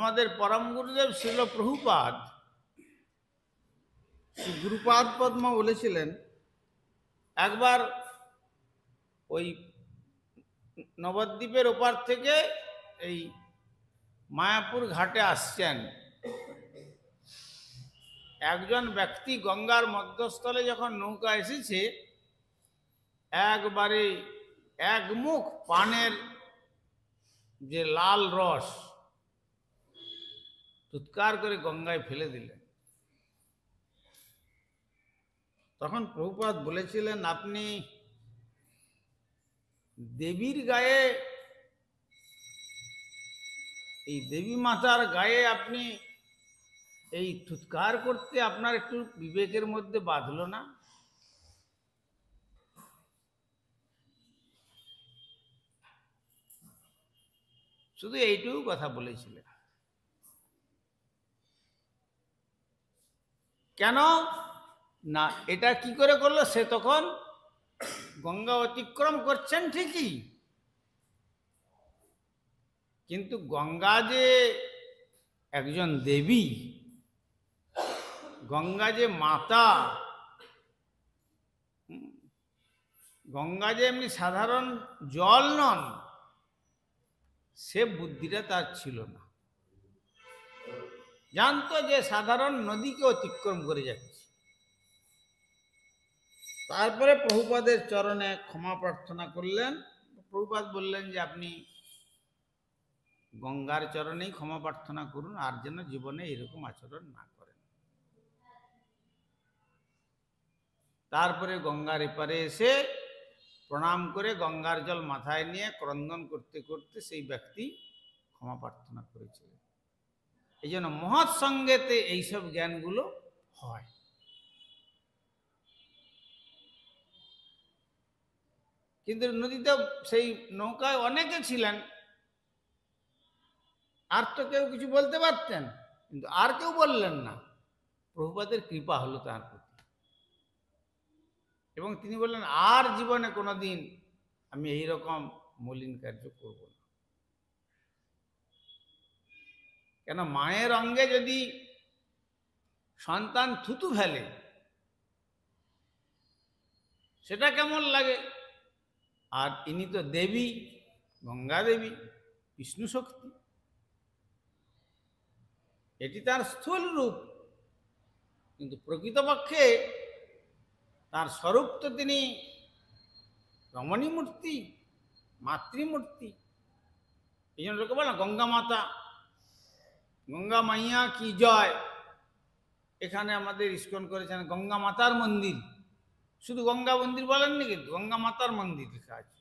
আমাদের পরম গুরুদেব শ্রীল প্রভুপাদ গুরুপাদ পদ্মা বলেছিলেন, একবার ওই নবদ্বীপের ওপার থেকে এই মায়াপুর ঘাটে আসছেন। একজন ব্যক্তি গঙ্গার মধ্যস্থলে যখন নৌকা এসেছে, একবারে এক মুখ পানের যে লাল রস চিৎকার করে গঙ্গায় ফেলে দিলেন। তখন প্রভুপাদ বলেছিলেন, আপনি দেবীর গায়ে, এই দেবী মাতার গায়ে আপনি এই চিৎকার করতে আপনার একটু বিবেকের মধ্যে বাঁধলো না? শুধু এইটুকু কথা বলেছিলেন। কেন না, এটা কি করে করলো? সে তখন গঙ্গা অতিক্রম করছেন ঠিকই, কিন্তু গঙ্গা যে একজন দেবী, গঙ্গা যে মাতা, গঙ্গা যে এমনি সাধারণ জল নন, সে বুদ্ধিটা তার ছিল না। জানতো যে সাধারণ নদীকে অতিক্রম করে যাচ্ছে। তারপরে প্রভুপাদের চরণে ক্ষমা প্রার্থনা করলেন। প্রভুপাদ বললেন যে আপনি গঙ্গার চরণেই ক্ষমা প্রার্থনা করুন, আর যেন জীবনে এরকম আচরণ না করেন। তারপরে গঙ্গার এপারে এসে প্রণাম করে গঙ্গার জল মাথায় নিয়ে ক্রন্দন করতে করতে সেই ব্যক্তি ক্ষমা প্রার্থনা করেছিলেন। এই জন্য মহৎ সঙ্গেতে এইসব জ্ঞানগুলো হয়। কিন্তু নদীতে সেই নৌকায় অনেকে ছিলেন, আর তো কেউ কিছু বলতে পারতেন, কিন্তু আর কেউ বললেন না। প্রভুপাদের কৃপা হলো তার প্রতি, এবং তিনি বললেন আর জীবনে কোনোদিন আমি এইরকম মলিন কার্য করব না। কেন, মায়ের অঙ্গে যদি সন্তান থুতু ফেলে সেটা কেমন লাগে? আর ইনি তো দেবী, গঙ্গা দেবী, বিষ্ণু শক্তি, এটি তার স্থূল রূপ, কিন্তু প্রকৃতপক্ষে তার স্বরূপ তো তিনি রমণী মূর্তি, মাতৃমূর্তি। এই জন্য লোকে বলে গঙ্গা মাতা, গঙ্গা মাইয়া কি জয়। এখানে আমাদের ইস্কন করেছেন গঙ্গা মাতার মন্দির, শুধু গঙ্গা মন্দির বলেননি, কিন্তু গঙ্গা মাতার মন্দির লেখা আছে।